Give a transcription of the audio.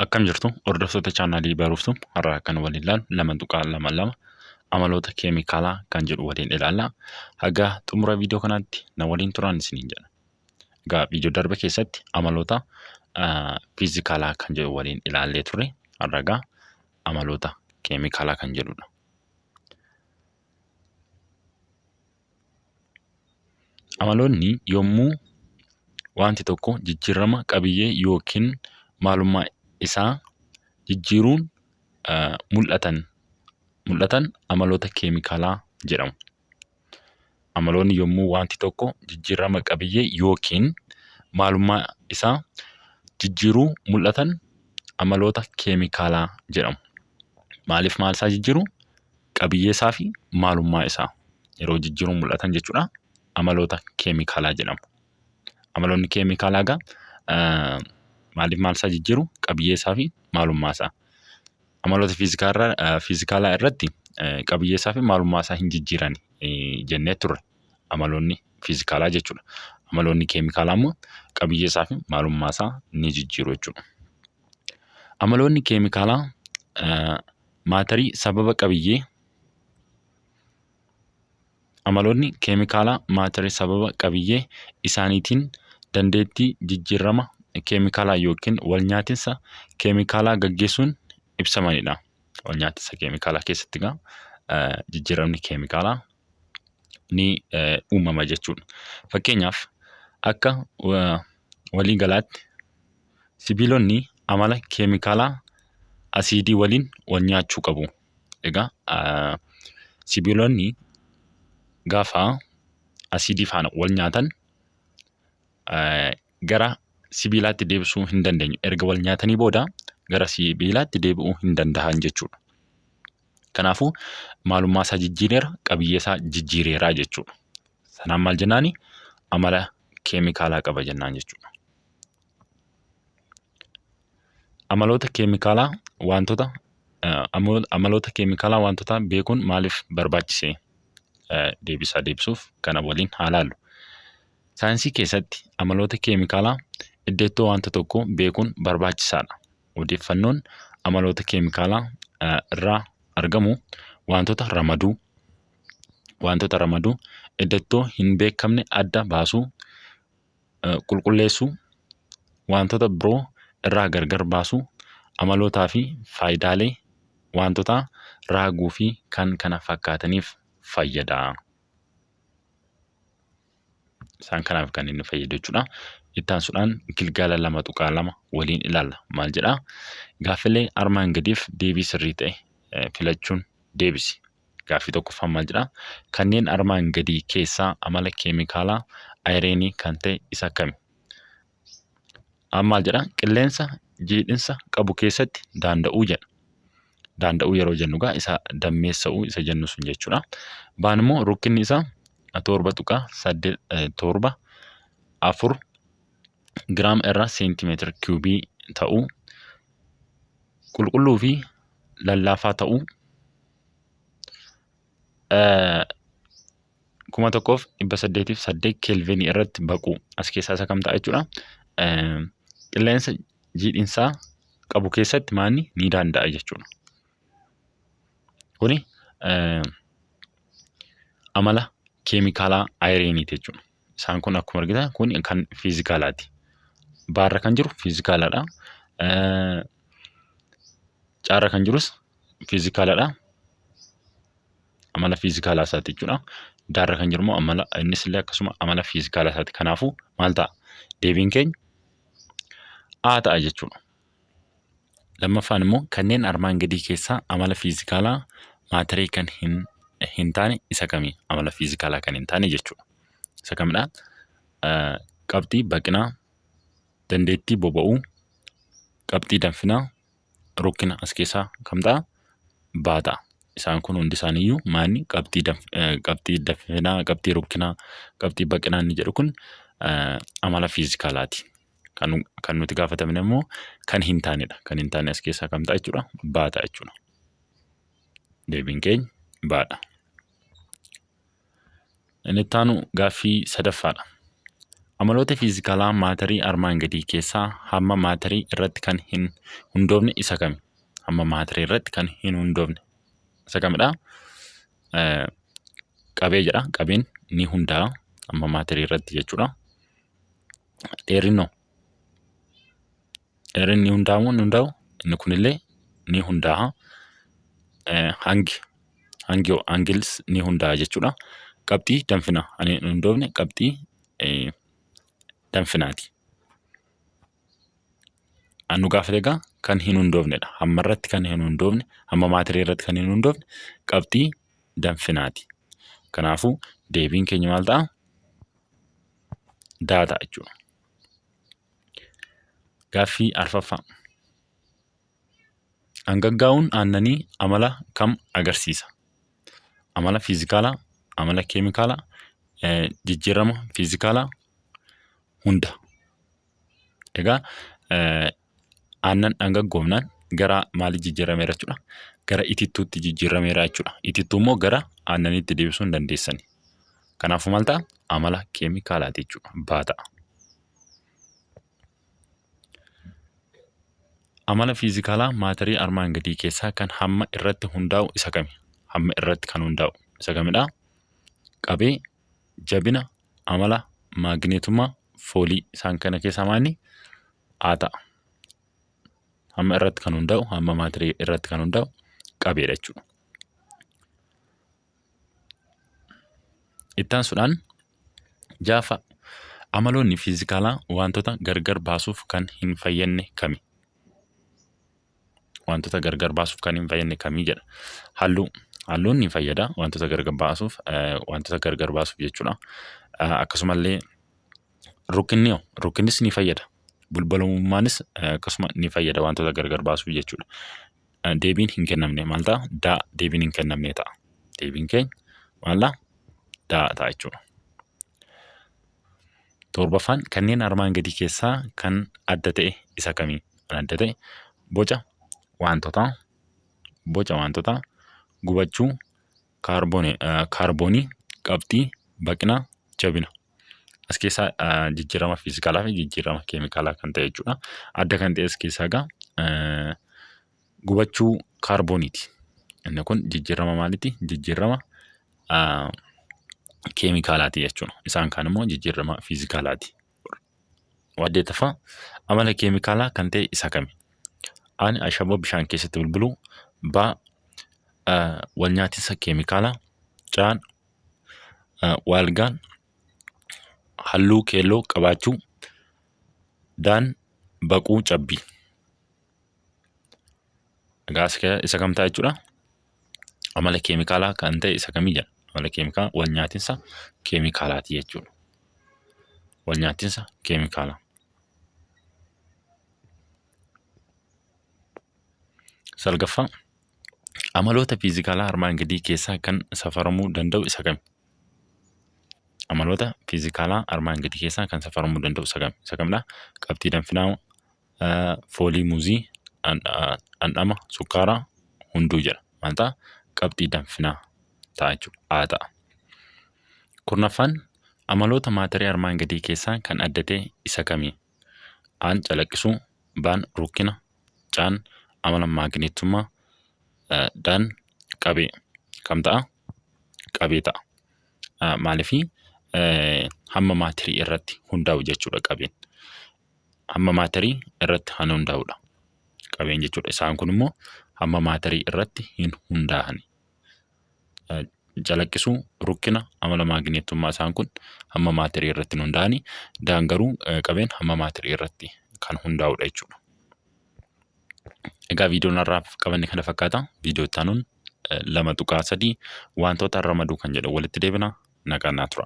Akkam jirtu hordoftoota chaanaalii Barumsa har'aa kan waliin ilaallu 2.22 amaloota keemikaalaa kan jedhu waliin ilaalla. Haga xumura viidiyoo kanaatti na waliin turan isiniin jedha. Egaa viidiyoo darbe keessatti amaloota fiizikaalaa kan jedhu waliin ilaallee turre. Har'a egaa amaloota keemikaalaa kan jedhudha. Amaloonni yommuu wanti tokko jijjiirama qabiyyee yookiin maalummaa isaa jijjiiruun mul'atan amaloota keemikaalaa jedhamu. Amaloonni yommuu wanti tokko jijjiirama qabiyyee yookiin maalummaa isaa jijjiiruu mul'atan amaloota keemikaalaa jedhamu. Maaliif maal isaa jijjiiru? Qabiyyee isaa fi maalummaa isaa yeroo jijjiiruun mul'atan jechuudha. Amaloota keemikaalaa jedhamu. Amaloonni keemikaalaa egaa maaliif maal isaa jijjiiru? Qabiyyee isaa fi maalummaa isaa. Amaloota fiizikaalaa irratti qabiyyee isaa fi maalummaa isaa hin jijjiiran jennee turre. Amaloonni fiizikaalaa jechuudha. Amaloonni keemikaalaa immoo qabiyyee isaa fi maalummaa isaa ni jijjiiru jechuudha. Amaloonni keemikaalaa maatarii sababa qabiyyee amaloonni keemikaalaa maatarii sababa qabiyyee isaaniitiin dandeettii jijjiirama keemikaalaa yookiin walnyaatinsa keemikaalaa gaggeessuun ibsamanidha. Walnyaatinsa keemikaalaa keessatti egaa jijjiiramni keemikaalaa ni uumama jechuudha. Fakkeenyaaf akka waliigalaatti sibiilonni amala keemikaalaa asiidii waliin wal nyaachuu qabu. Egaa sibiilonni gaafa asiidii faana wal nyaatan gara sibiilaatti deebisuu hin dandeenyu. Erga wal nyaatanii booda gara sibiilaatti deebi'uu hin danda'an jechuudha. Kanaafuu maalummaa isaa jijjiireera, qabiyyee isaa jijjiireera jechuudha. Sanaan maal jennaani? Amala keemikaalaa qaba jennaan jechuudha. Amaloota keemikaalaa wantoota beekuun maaliif barbaachise? Deebisuuf kana waliin haa ilaallu. Saayinsii keessatti amaloota keemikaalaa iddeettoo wanta tokko beekuun barbaachisaadha. Odeeffannoon amaloota keemikaalaa irraa argamu wantoota ramaduu, iddeettoo hin beekamne adda baasuu, qulqulleessuu, wantoota biroo irraa gargar baasuu, amalootaa fi faayidaalee wantoota raaguu fi kan kana fakkaataniif fayyada. Isaan kanaaf kan inni fayyadu jechuudha. Itti aansuudhaan Gilgaala 2.2 waliin ilaalla. Maal jedhaa? Gaaffilee armaan gadiif deebii sirrii ta'e filachuun deebisi. Gaaffii tokkoffaan maal jedhaa? Kanneen armaan gadii keessaa amala keemikaalaa ayireenii kan ta'e isa kami? Maal jedhaa? Qilleensa jiidhinsa qabu keessatti daanda'uu jedha. Daanda'uu yeroo jennu egaa isa dammeessa'uu isa jennu sun jechuudha. Baan immoo rukkinni isaa 7.4 giraam irraa seentimeetira kiubii ta'uu, qulqulluu fi lallaafaa ta'uu, 1808 keelvinii irratti baquu as keessaa isa kam ta'a jechuudha. Qilleensa jiidhinsaa qabu keessatti maanni ni danda'a jechuudha. Kuni amala keemikaalaa ayireeniiti jechuudha. Isaan kun akkuma argitan kun kan fiizikaalaati. Baarra kan jiru fiizikaaladha. Caarra kan jirus fiizikaaladha. Amala fiizikaalaa isaati jechuudha. Daarra kan jiru immoo amala innis illee akkasuma amala fiizikaalaa isaati. Kanaafuu maal ta'a? Deebiin keenya A ta'a jechuudha. Lammaffaan immoo kanneen armaan gadii keessaa amala fiizikaalaa maatarii kan hin taane isa kamii? Amala fiizikaalaa kan hin taane jechuudha. Isa kamidha? Qabxii baqinaa, dandeettii boba'uu, qabxii danfinaa, rukkina as keessaa kam ta'a? Baa ta'a. Isaan kun hundi isaaniiyyuu maanni qabxii danfinaa, qabxii rukkinaa, qabxii baqinaa inni jedhu kun amala fiizikaalaati. Kan nuti gaafatamne immoo kan hin taanedha. Kan hin taane as keessaa kam ta'a jechuudha? Baa ta'a jechuudha. Deebiin keenya baadha. Inni itti aanu gaaffii sadaffaadha. Amaloota fiizikaalaa maatarii armaan gadii keessaa hamma maatarii irratti kan hin hundoofne isa kami? Hamma maatarii irratti kan hin hundoofne isa kamidha? Qabee jedha. Qabeen ni hundaa'a hamma maatarii irratti jechuudha. Dheerinoo. Dheerinni ni hundaa'u ni hundaa'u? Inni kunillee ni hundaa'a. Hangils ni hundaa'a jechuudha. Qabxii danfina ani hin hundoofne qabxii danfinaati. Anu gaafate egaa kan hin hundoofnedha. Hamma irratti kan hin hundoofne, hamma maatarii irratti kan hin hundoofne qabxii danfinaati. Kanaafuu deebiin keenya maal ta'a? Daa ta'a jechuudha. Gaaffii arfaffaa. Hangaggaa'uun aannanii amala kam agarsiisa? Amala fiizikaalaa, amala keemikaalaa, jijjiirama fiizikaalaa hunda. Egaa aannan hangaggoomnaan gara maalii jijjiirameera jechuudha? Gara itittuutti jijjiirameera jechuudha. Itittuu immoo gara aannaniitti deebisuu hin dandeessani. Kanaafuu maal ta'a? Amala keemikaalaati jechuudha. Baa ta'a. Amala fiizikaalaa maatarii armaan gadii keessaa kan hamma irratti hundaa'u isa kami? Hamma irratti kan hundaa'u isa kamidha? Qabee, jabina, amala, maagneetummaa, foolii isaan kana keessaa maali? A ta'a. Hamma irratti kan hundaa'u, hamma maatarii irratti kan hundaa'u qabeedha jechuudha. Itti aansuudhaan jaafa amaloonni fiizikaalaa wantoota gargar baasuuf kan hin fayyadne kami? Wantoota gargar baasuuf kan hin fayyadne kamii jedha. Halluun ni fayyada wantoota gargar baasuuf jechuudha. Akkasumallee rukkinnis ni fayyada. Bulbulamummaanis akkasuma ni fayyada wantoota gargar baasuuf jechuudha. Deebiin hin kennamne maal ta'a? Daa deebiin hin kennamne ta'a. Deebiin keenya maal ta'a? Daa ta'a jechuudha. Torbaffaan kanneen armaan gadii keessaa kan adda ta'e isa kamii? Kan adda ta'e boca wantoota gubachuu, kaarboonii, qabxii, baqina, jabina. As keessaa jijjiirama fiizikaalaa fi jijjiirama keemikaalaa kan ta'e jechuudha. Adda kan ta'e as keessaa egaa gubachuu kaarbooniiti. Inni kun jijjiirama maaliiti? Jijjiirama keemikaalaati jechuudha. Isaan kaan immoo jijjiirama fiizikaalaati. Waddeetaffaa amala keemikaalaa kan ta'e isa kami? Ani ashaboo bishaan keessatti bulbuluu, baa wal nyaatinsa keemikaalaa, caan waalgaan halluu keelloo qabaachuu, daan baquu cabbii. Egaa isa kam ta'a jechuudha? Amala keemikaalaa kan ta'e isa kamii jedha? Amala keemikaalaa wal nyaatinsa keemikaalaati jechuudha. Wal nyaatinsa keemikaalaa. Salgaffaa amaloota fiizikaalaa armaan gadii keessaa kan safaramuu danda'u isa kami? Amaloota fiizikaalaa armaan gadii keessaa kan safaramuu danda'u isa kami? Isa kamidha? Qabxii danfinaa, foolii muuzii, dhandhama sukkaaraa hunduu jedha. Maal ta'a? Qabxii danfinaa ta'a jechuudha. A ta'a. Kurnaffaan amaloota maatarii armaan gadii keessaa kan adda ta'e isa kamii? Aan calaqqisuu, baan rukkina, caan amala maagneetummaa, daan qabee. Kam ta'a? Qabee ta'a. Maaliifii hamma maatarii irratti hundaa'u jechuudha qabeen. Hamma maatarii irratti kan hundaa'udha qabeen jechuudha. Isaan kun immoo hamma maatarii irratti hin hundaa'ani. Calaqqisuu, rukkina, amala maagneetummaa isaan kun hamma maatarii irratti hin hundaa'ani. Daan garuu qabeen hamma maatarii irratti kan hundaa'udha jechuudha. Egaa viidiyoon har'aaf qabanne kana fakkaata. Viidiyoo itti aanuun 2.3 wantoota ramaduu kan jedhu walitti deebina. Nagaan naa tura.